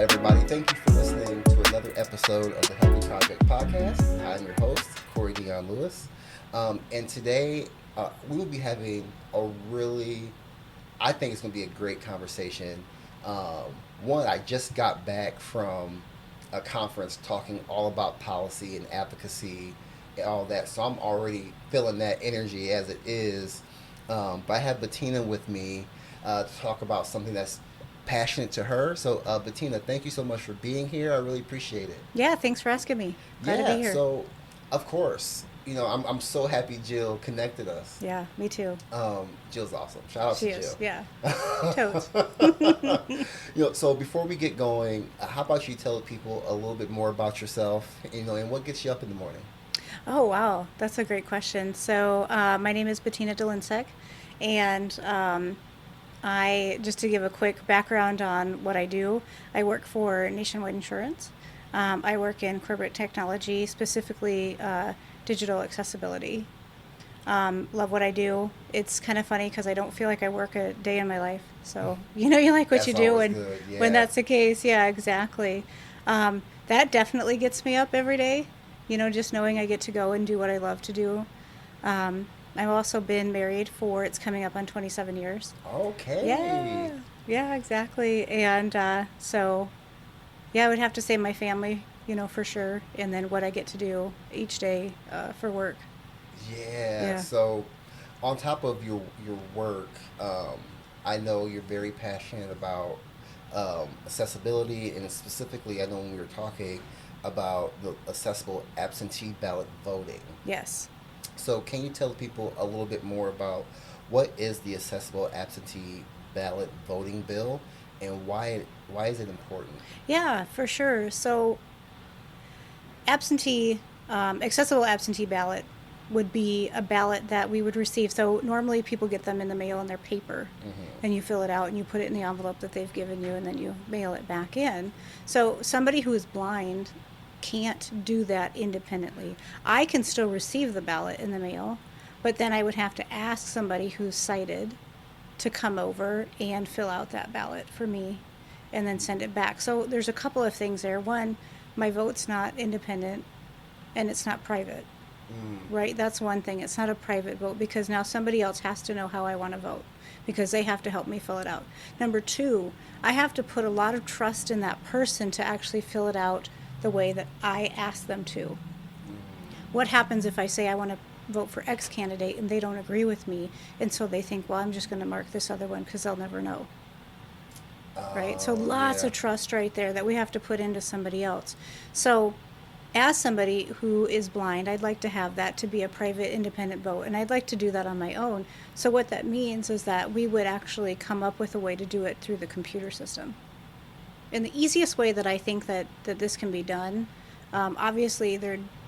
everybody. Thank you for listening to another episode of the Healthy Project Podcast. I'm your host, Corey Dion Lewis. And today we will be having a really, I think it's going to be a great conversation. One, I just got back from a conference talking all about policy and advocacy and all that. So I'm already feeling that energy as it is. But I have Bettina with me to talk about something that's passionate to her. So, Bettina, thank you so much for being here. I really appreciate it. Yeah, thanks for asking me. Glad to be here. So, of course, I'm so happy Jill connected us. Yeah, me too. Jill's awesome. Shout out She to is. Jill. Yeah. Totes. So before we get going, how about you tell people a little bit more about yourself, and what gets you up in the morning? Oh, wow. That's a great question. So, my name is Bettina Dolinsek, and just to give a quick background on what I do, I work for Nationwide Insurance. I work in corporate technology, specifically digital accessibility. Love what I do. It's kind of funny because I don't feel like I work a day in my life. So, you like what That's you do always when, good, yeah. when that's the case. Yeah, exactly. That definitely gets me up every day, just knowing I get to go and do what I love to do. I've also been married for, it's coming up on 27 years. Okay. Yeah, exactly. And so, yeah, I would have to say my family, for sure. And then what I get to do each day for work. Yeah. So, on top of your work, I know you're very passionate about accessibility, and specifically, I know when we were talking about the accessible absentee ballot voting. Yes. So, can you tell people a little bit more about what is the accessible absentee ballot voting bill, and why is it important? Yeah, for sure. So, accessible absentee ballot would be a ballot that we would receive. So normally people get them in the mail in their paper, and you fill it out and you put it in the envelope that they've given you, and then you mail it back in. So somebody who is blind can't do that independently. I can still receive the ballot in the mail, but then I would have to ask somebody who's sighted to come over and fill out that ballot for me and then send it back. So there's a couple of things there. One, my vote's not independent and it's not private. Right? That's one thing. It's not a private vote because now somebody else has to know how I want to vote because they have to help me fill it out. Number two, I have to put a lot of trust in that person to actually fill it out the way that I ask them to. What happens if I say I want to vote for X candidate and they don't agree with me, and so they think, well, I'm just going to mark this other one because they'll never know. Right? So lots of trust right there that we have to put into somebody else. So as somebody who is blind, I'd like to have that to be a private, independent vote, and I'd like to do that on my own. So what that means is that we would actually come up with a way to do it through the computer system. And the easiest way that I think that this can be done, obviously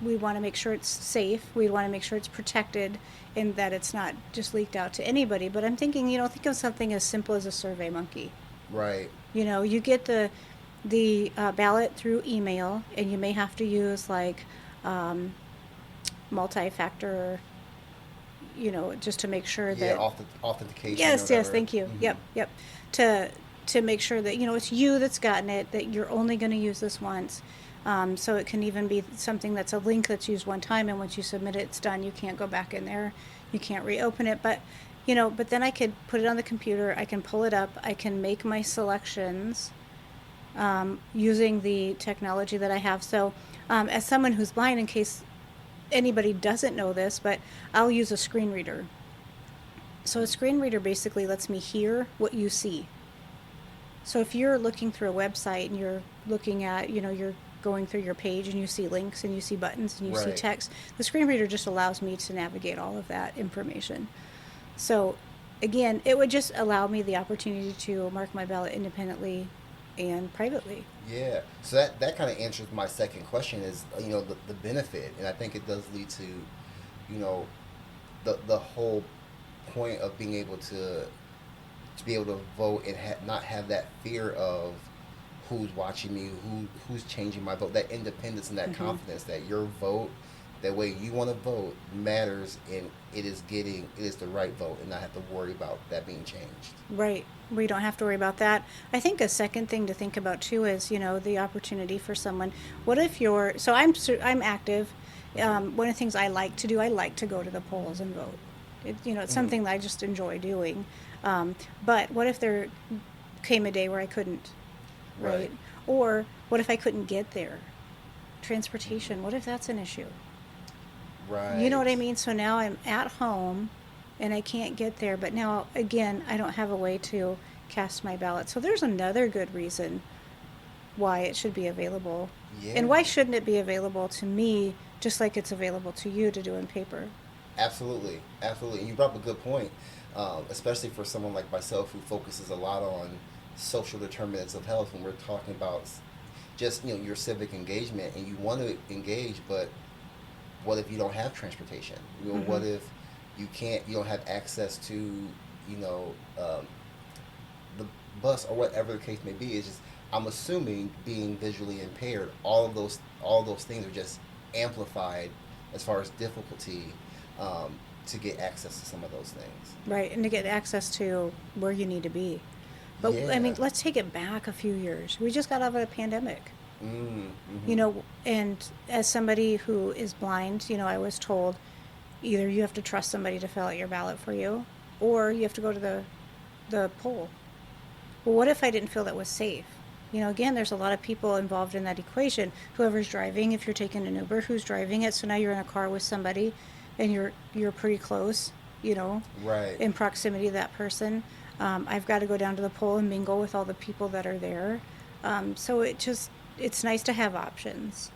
we want to make sure it's safe, we want to make sure it's protected, and that it's not just leaked out to anybody. But I'm thinking, think of something as simple as a Survey Monkey. Right. You get the ballot through email, and you may have to use like multi-factor, just to make sure that authentication. Yes, thank you. Mm-hmm. Yep. To make sure that it's you that's gotten it, that you're only going to use this once. So it can even be something that's a link that's used one time, and once you submit it, it's done. You can't go back in there. You can't reopen it. But but then I could put it on the computer. I can pull it up. I can make my selections. Using the technology that I have. So as someone who's blind, in case anybody doesn't know this, but I'll use a screen reader. So a screen reader basically lets me hear what you see. So if you're looking through a website and you're looking at, you're going through your page and you see links and you see buttons and you see text, the screen reader just allows me to navigate all of that information. So again, it would just allow me the opportunity to mark my ballot independently and privately. Yeah. So that kind of answers my second question is, the benefit. And I think it does lead to, the whole point of being able to be able to vote and not have that fear of who's watching me, who's changing my vote, that independence and that confidence that your vote That way, you want to vote matters, and it is the right vote, and not have to worry about that being changed. Right. We don't have to worry about that. I think a second thing to think about too is, the opportunity for someone. What if I'm active. One of the things I like to do, I like to go to the polls and vote. It's something that I just enjoy doing. But what if there came a day where I couldn't, right? Or what if I couldn't get there? Transportation. What if that's an issue? Right. You know what I mean? So now I'm at home and I can't get there, but now again, I don't have a way to cast my ballot. So there's another good reason why it should be available. Yeah. And why shouldn't it be available to me just like it's available to you to do in paper? Absolutely. Absolutely. And you brought up a good point, especially for someone like myself who focuses a lot on social determinants of health when we're talking about just, your civic engagement, and you want to engage, but what if you don't have transportation? What if you don't have access to, the bus or whatever the case may be? It's just, I'm assuming being visually impaired, all of those things are just amplified as far as difficulty to get access to some of those things. Right, and to get access to where you need to be. But I mean, let's take it back a few years. We just got out of a pandemic. And as somebody who is blind, I was told either you have to trust somebody to fill out your ballot for you, or you have to go to the poll. Well, what if I didn't feel that was safe? Again, there's a lot of people involved in that equation. Whoever's driving, if you're taking an Uber, who's driving it? So now you're in a car with somebody, and you're pretty close, right, in proximity to that person. I've got to go down to the poll and mingle with all the people that are there. So it's nice to have options.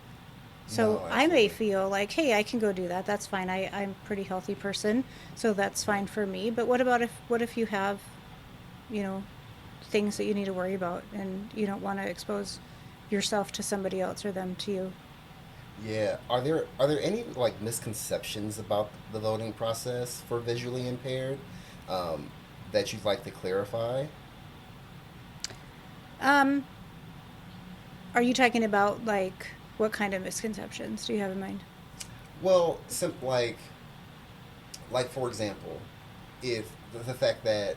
So No, I may absolutely. feel like, hey, I can go do that. That's fine. I'm a pretty healthy person, so that's fine for me. But what if you have, things that you need to worry about, and you don't want to expose yourself to somebody else or them to you? Yeah. Are there any misconceptions about the voting process for visually impaired that you'd like to clarify? Um, are you talking about what kind of misconceptions do you have in mind? Well, like for example, if the fact that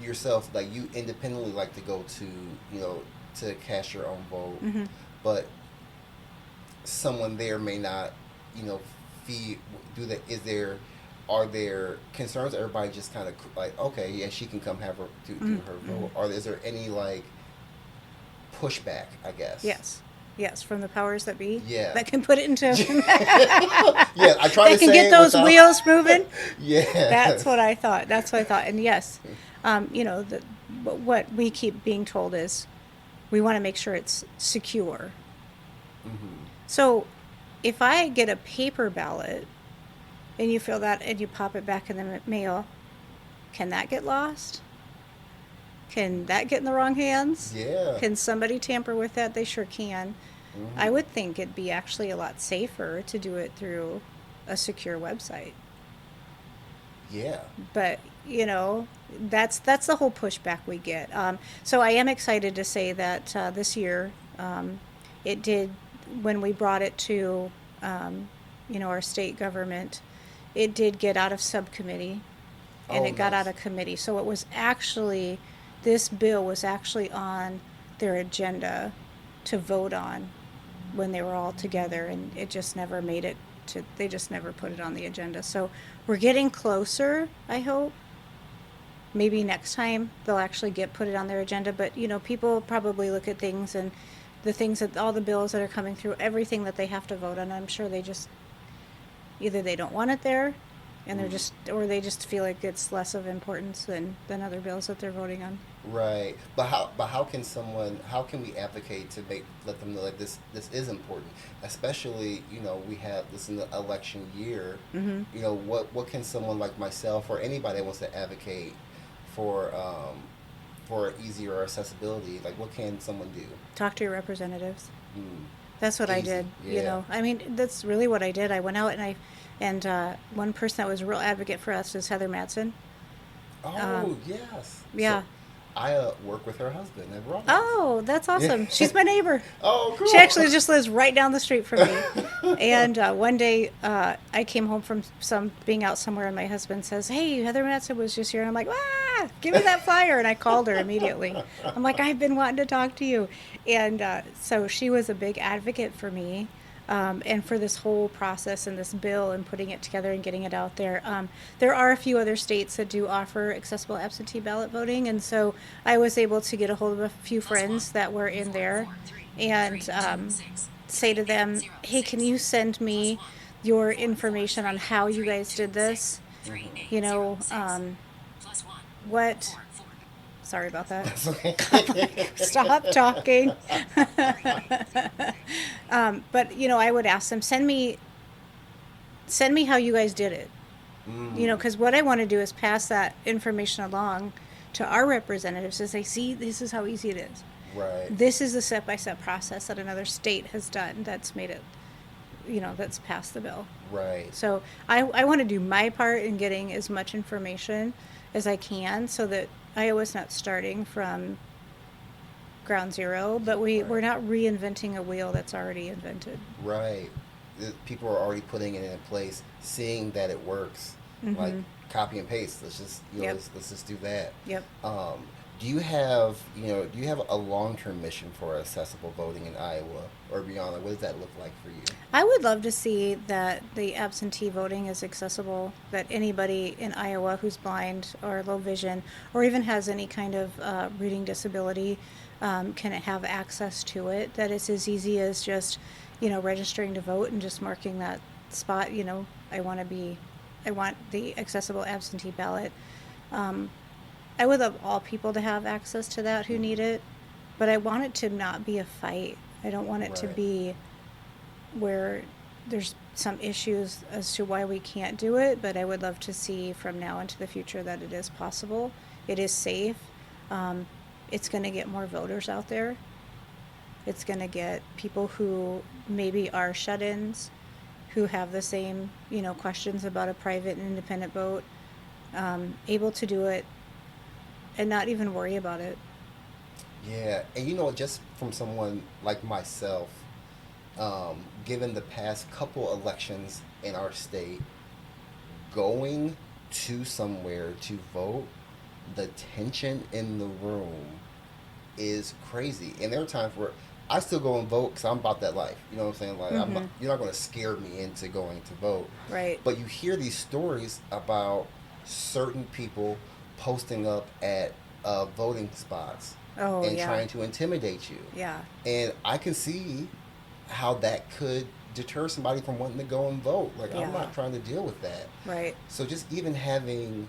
yourself, you independently like to go to, to cast your own vote, Mm-hmm. but someone there may not, fee do that. Are there concerns? Everybody just kind of okay, yeah, she can come have her do her vote. Or is there any pushback, I guess? Yes, from the powers that be. Yeah. That can put it into. Yeah, I try That to can say get it those without- wheels moving. Yeah. That's what I thought. And yes, what we keep being told is we want to make sure it's secure. Mm-hmm. So if I get a paper ballot and you fill that and you pop it back in the mail, can that get lost? Can that get in the wrong hands? Yeah. Can somebody tamper with that? They sure can. Mm-hmm. I would think it'd be actually a lot safer to do it through a secure website. Yeah. But that's the whole pushback we get. So I am excited to say that this year it did, when we brought it to our state government, it did get out of subcommittee and it got nice. out of committee. So it was actually, this bill was actually on their agenda to vote on when they were all together, and it just never made it to, they just never put it on the agenda. So we're getting closer, I hope. Maybe next time they'll actually put it on their agenda, but people probably look at things, and the things that, all the bills that are coming through, everything that they have to vote on, I'm sure they just, either they don't want it there, and they're just, or they just feel like it's less of importance than other bills that they're voting on. Right, but how can we advocate to let them know that this is important, especially we have this in the election year. Mm-hmm. What can someone like myself or anybody that wants to advocate for easier accessibility, what can someone do? Talk to your representatives. Mm. That's what I Easy, did. yeah. I mean, that's really what I did. I went out and one person that was a real advocate for us is Heather Madsen. Oh yes. Yeah. I work with her husband at Rollins. Oh, that's awesome. She's my neighbor. Oh, cool. She actually just lives right down the street from me. And one day I came home from being out somewhere, and my husband says, "Hey, Heather Matson was just here." And I'm like, "Ah, give me that flyer." And I called her immediately. I'm like, "I've been wanting to talk to you." And so she was a big advocate for me. And for this whole process and this bill and putting it together and getting it out there. There are a few other states that do offer accessible absentee ballot voting, and so I was able to get a hold of a few friends that were in there and say to them, "Hey, can you send me your information on how you guys did this? You know, what..." Sorry about that. That's okay. Stop talking. But I would ask them, send me how you guys did it. Because what I want to do is pass that information along to our representatives to say, see, this is how easy it is. Right. This is the step-by-step process that another state has done that's made it, that's passed the bill. Right. So I want to do my part in getting as much information as I can so that Iowa's not starting from ground zero, but we're not reinventing a wheel that's already invented. Right. People are already putting it in place, seeing that it works. Like copy and paste. Let's just let's just do that. Yep. Do you have a long-term mission for accessible voting in Iowa or beyond? Like, what does that look like for you? I would love to see that the absentee voting is accessible, that anybody in Iowa who's blind or low vision or even has any kind of reading disability can have access to it, that it's as easy as just, registering to vote and just marking that spot, I want the accessible absentee ballot. I would love all people to have access to that who need it, but I want it to not be a fight. I don't want it to be where there's some issues as to why we can't do it, but I would love to see from now into the future that it is possible. It is safe. It's going to get more voters out there. It's going to get people who maybe are shut-ins, who have the same, questions about a private and independent vote, able to do it and not even worry about it. Yeah, and just from someone like myself, given the past couple elections in our state, going to somewhere to vote, the tension in the room is crazy. And there are times where I still go and vote because I'm about that life. You know what I'm saying? Like, you're not going to scare me into going to vote. Right. But you hear these stories about certain people posting up at voting spots and trying to intimidate you. Yeah. And I can see how that could deter somebody from wanting to go and vote. Like, I'm not trying to deal with that. Right. So just even having,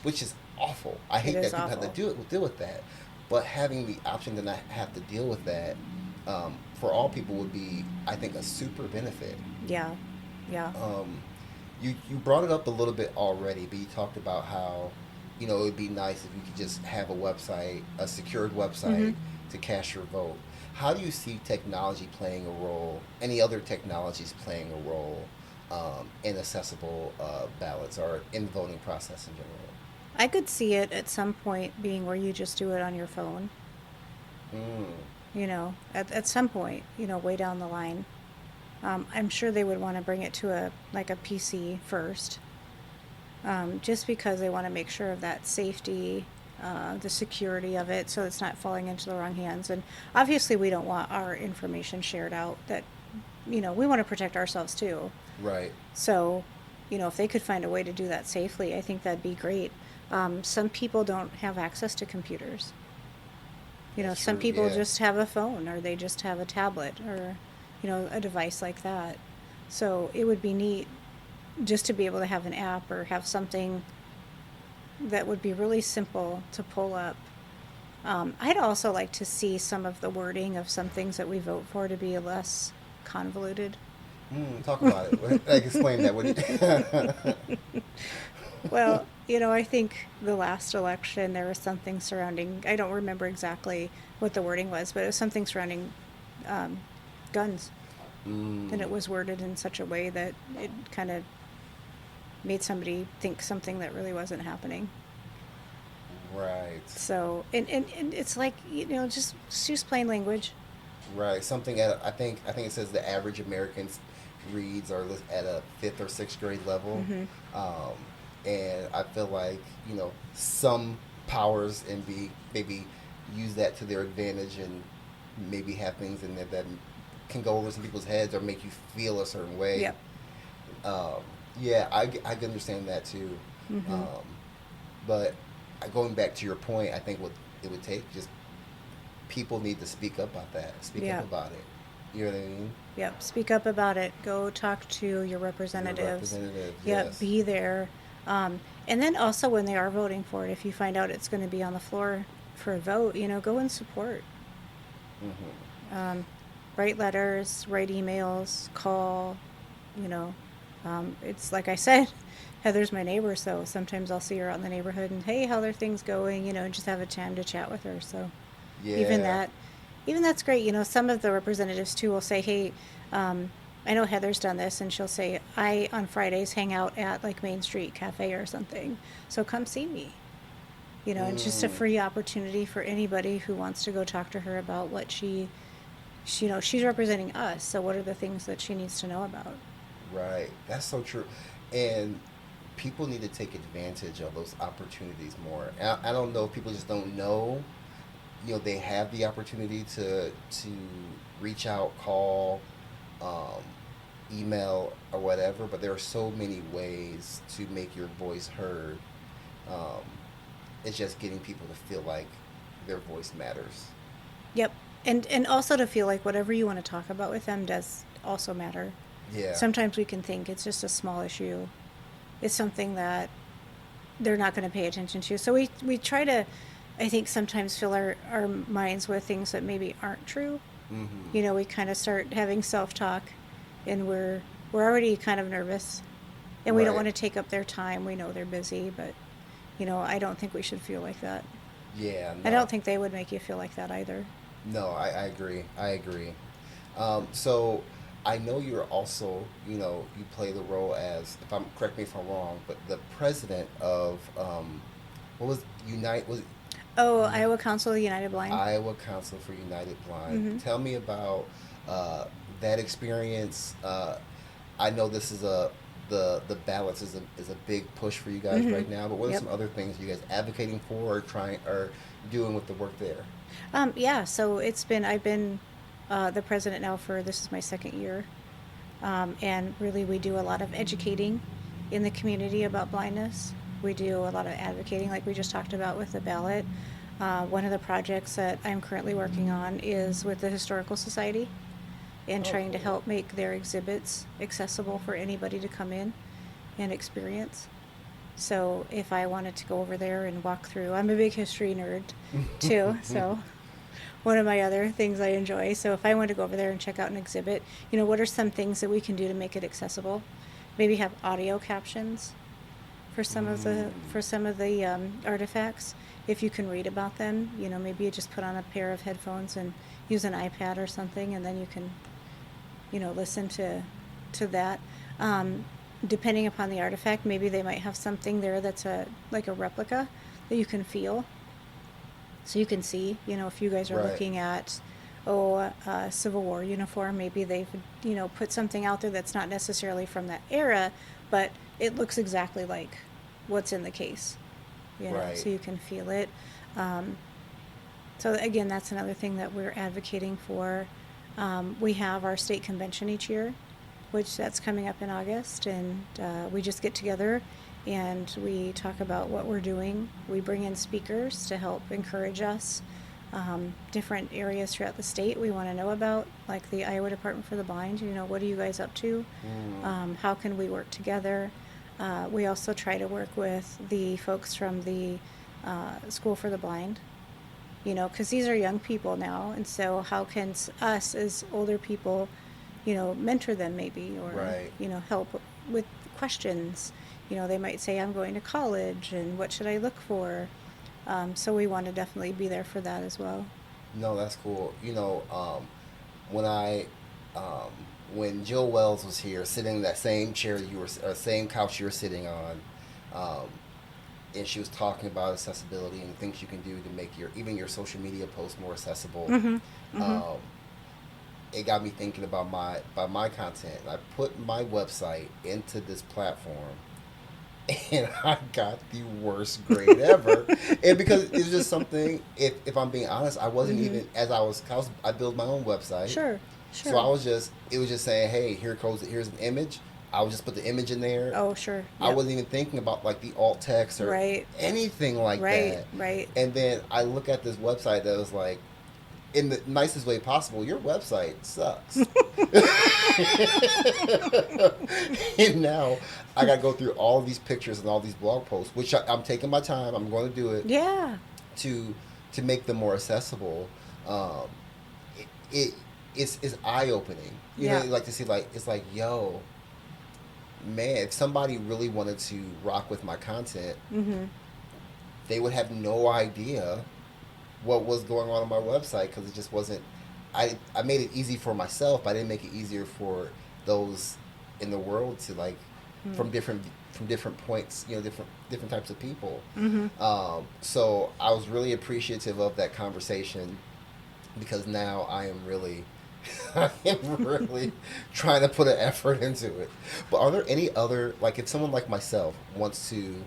which is awful. I hate that people have to deal with that. But having the option to not have to deal with that for all people would be, I think, a super benefit. Yeah. Yeah. You brought it up a little bit already, but you talked about how, it would be nice if you could just have a website, a secured website to cast your vote. How do you see technology playing a role, any other technologies playing a role in accessible ballots or in the voting process in general? I could see it at some point being where you just do it on your phone. At some point, way down the line. I'm sure they would want to bring it to a PC first, just because they want to make sure of that safety, the security of it, so it's not falling into the wrong hands. And obviously, we don't want our information shared out. That, we want to protect ourselves too. Right. So, if they could find a way to do that safely, I think that'd be great. Some people don't have access to computers. Some people just have a phone, or they just have a tablet, or a device like that. So it would be neat just to be able to have an app or have something that would be really simple to pull up. I'd also like to see some of the wording of some things that we vote for to be less convoluted. Talk about it. Explain that. Well, I think the last election there was something surrounding, I don't remember exactly what the wording was, but it was something surrounding guns. And it was worded in such a way that it kind of made somebody think something that really wasn't happening. Right. So, and it's like, just use plain language. Right. Something at I think it says the average American reads are at a fifth or sixth grade level, Hmm. um, and I feel like some powers and be maybe use that to their advantage and maybe have things in there that can go over some people's heads or make you feel a certain way. Yep. Um, yeah, I can understand that too. Hmm. Um, but going back to your point, I think what it would take just people need to speak up about that. Speak up Yep. about it. You know what I mean? Yep. Speak up about it. Go talk to your Your representatives. representative, Yep. yes. Be there. And then also when they are voting for it, if you find out it's going to be on the floor for a vote, go and support. Hmm. Um, write letters, write emails, call. You know, it's like I said, Heather's my neighbor, so sometimes I'll see her out in the neighborhood and hey, how are things going? And just have a time to chat with her. So even Yeah. that, even that's great. Some of the representatives too will say, hey, I know Heather's done this, and she'll say, I on Fridays hang out at like Main Street Cafe or something, so come see me. It's just a Mm, free opportunity for anybody who wants to go talk to her about what she's representing us. So what are the things that she needs to know about? right. That's so true. And people need to take advantage of those opportunities more. I don't know if people just don't know. They have the opportunity to reach out, call, um, email, or whatever. But there are so many ways to make your voice heard. Um, it's just getting people to feel like their voice matters. Yep. And also to feel like whatever you want to talk about with them does also matter. Yeah. Sometimes we can think it's just a small issue. It's something that they're not going to pay attention to. So we try to, I think, sometimes fill our minds with things that maybe aren't true. Mm-hmm. We kind of start having self-talk, and we're already kind of nervous, and we don't Right. want to take up their time. We know they're busy, but I don't think we should feel like that. Yeah. I No. don't think they would make you feel like that either. No. I agree. I agree. So I know you're also, you play the role as, if I'm correct me if I'm wrong, but the president of what was Unite was Oh, you Iowa Council of the United Blind. Iowa Council for United Blind. Mm-hmm. Tell me about uh, that experience. I know this is the ballots is a big push for you guys Mm-hmm. right now. But what are Yep. some other things you guys advocating for or trying or doing with the work there? Yeah, so I've been the president now for, this is my second year. And really, we do a lot of educating in the community about blindness. We do a lot of advocating, like we just talked about with the ballot. One of the projects that I'm currently working on is with the Historical Society and Oh, trying to cool. help make their exhibits accessible for anybody to come in and experience. So if I wanted to go over there and walk through, I'm a big history nerd too. So one of my other things I enjoy. So if I want to go over there and check out an exhibit, what are some things that we can do to make it accessible? Maybe have audio captions for some of the Mm, artifacts. If you can read about them, maybe you just put on a pair of headphones and use an iPad or something, and then you can listen to that. Um, Depending upon the artifact, maybe they might have something there that's like a replica that you can feel, so you can see. If you guys are right. looking at a Civil War uniform, maybe they've put something out there that's not necessarily from that era, but it looks exactly like what's in the case. Right. So you can feel it. Um, so again, that's another thing that we're advocating for. We have our state convention each year, which that's coming up in August, and we just get together and we talk about what we're doing. We bring in speakers to help encourage us. Different areas throughout the state we want to know about, like the Iowa Department for the Blind. What are you guys up to? Mm, How can we work together? We also try to work with the folks from the School for the Blind, because these are young people now, and so how can us as older people, mentor them maybe, or right. help with questions. They might say, I'm going to college, and what should I look for? So we want to definitely be there for that as well. No, that's cool. When I um, when Jill Wells was here, sitting in that same chair you were, same couch you were sitting on, um, and she was talking about accessibility and things you can do to make even your social media posts more accessible. Mm-hmm. Mm-hmm. It got me thinking about my content. I put my website into this platform, and I got the worst grade ever. And because it was just something, if I'm being honest, I wasn't Mm-hmm. even I built my own website. Sure. So it was just saying, hey, here's an image. I would just put the image in there. Oh, sure. Yep. I wasn't even thinking about like the alt text or right. anything like Right. that. Right. And then I look at this website that was like, in the nicest way possible, your website sucks. And now I got to go through all these pictures and all these blog posts, which I'm taking my time. I'm going to do it. Yeah. To make them more accessible. It's eye opening. You know, like to see it's like, yo, man, if somebody really wanted to rock with my content, Mm-hmm. they would have no idea what was going on my website, because it just wasn't. I made it easy for myself, but I didn't make it easier for those in the world to like from different points, you know, different types of people. Mm-hmm. So I was really appreciative of that conversation, because now I am really trying to put an effort into it. But are there any other, like, if someone like myself wants to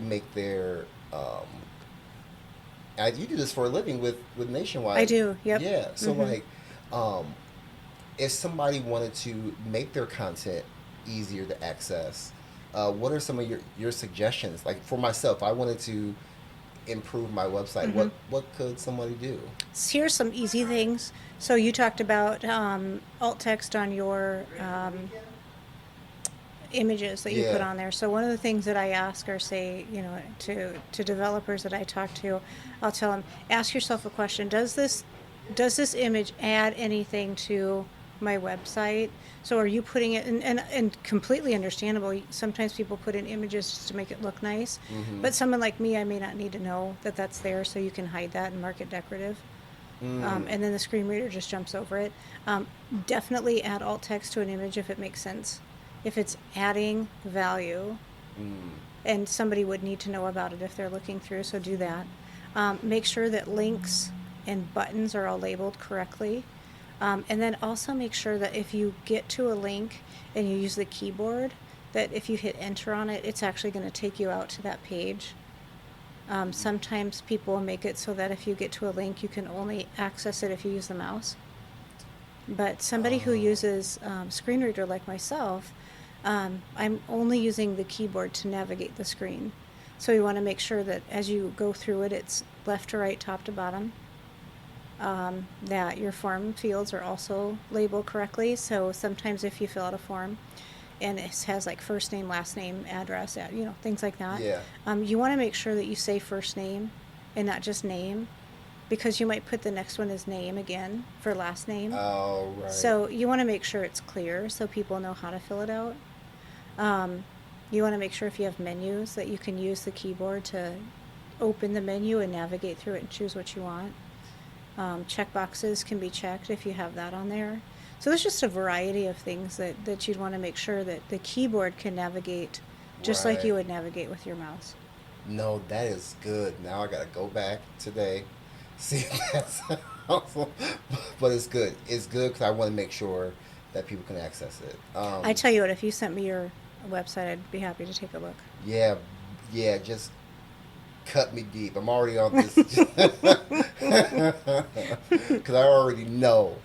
make their you do this for a living with Nationwide. I do. Yep. Yeah. So Mm-hmm. like, if somebody wanted to make their content easier to access, what are some of your suggestions? Like for myself, I wanted to improve my website. Mm-hmm. What could somebody do? So here's some easy things. So you talked about alt text on your images that you put on there. So one of the things that I ask, or say, you know, to developers that I talk to, I'll tell them, ask yourself a question: does this image add anything to my website? So are you putting it, and completely understandable, sometimes people put in images just to make it look nice, but someone like me, I may not need to know that that's there, so you can hide that and mark it decorative. And then the screen reader just jumps over it. Definitely add alt text to an image if it makes sense. If it's adding value, and somebody would need to know about it if they're looking through, so do that. Make sure that links and buttons are all labeled correctly. And then also make sure that if you get to a link and you use the keyboard, that if you hit enter on it, it's actually going to take you out to that page. Sometimes people make it so that if you get to a link, you can only access it if you use the mouse. But somebody who uses screen reader like myself, I'm only using the keyboard to navigate the screen. So you want to make sure that as you go through it, it's left to right, top to bottom. That your form fields are also labeled correctly. So sometimes if you fill out a form and it has like first name, last name, address, you know, things like that. Yeah. You want to make sure that you say first name and not just name, because you might put the next one as name again for last name. Oh, right. So you want to make sure it's clear so people know how to fill it out. You want to make sure if you have menus that you can use the keyboard to open the menu and navigate through it and choose what you want. Checkboxes can be checked if you have that on there. So there's just a variety of things that you'd want to make sure that the keyboard can navigate just like you would navigate with your mouse. No, that is good. Now I got to go back today, see if that's helpful. But it's good. It's good because I want to make sure that people can access it. I tell you what, if you sent me your website, I'd be happy to take a look. Yeah, just cut me deep. I'm already on this because I already know.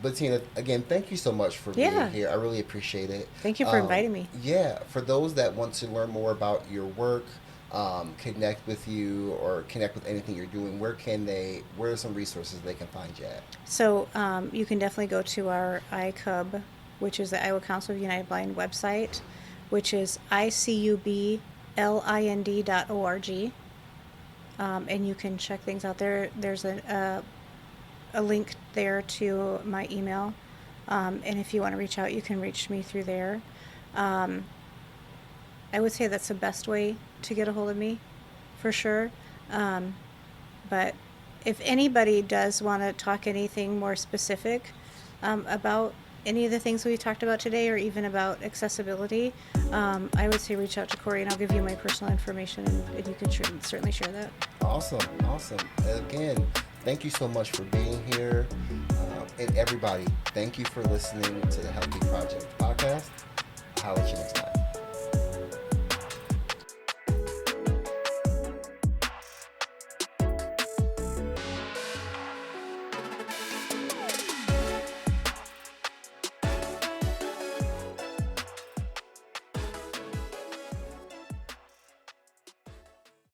Bettina, again, thank you so much for being here. I really appreciate it. Thank you for inviting me. Yeah, for those that want to learn more about your work, connect with you or connect with anything you're doing, where are some resources they can find you at? So you can definitely go to our ICUB, which is the Iowa Council of United Blind website, which is icublind.org. And you can check things out there. There's a link there to my email. And if you want to reach out, you can reach me through there. I would say that's the best way to get a hold of me, for sure. But if anybody does want to talk anything more specific about any of the things we talked about today, or even about accessibility, I would say reach out to Corey, and I'll give you my personal information, and you can certainly share that. Awesome. Again, thank you so much for being here. And everybody, thank you for listening to the Healthy Project podcast. I'll holler at you next time.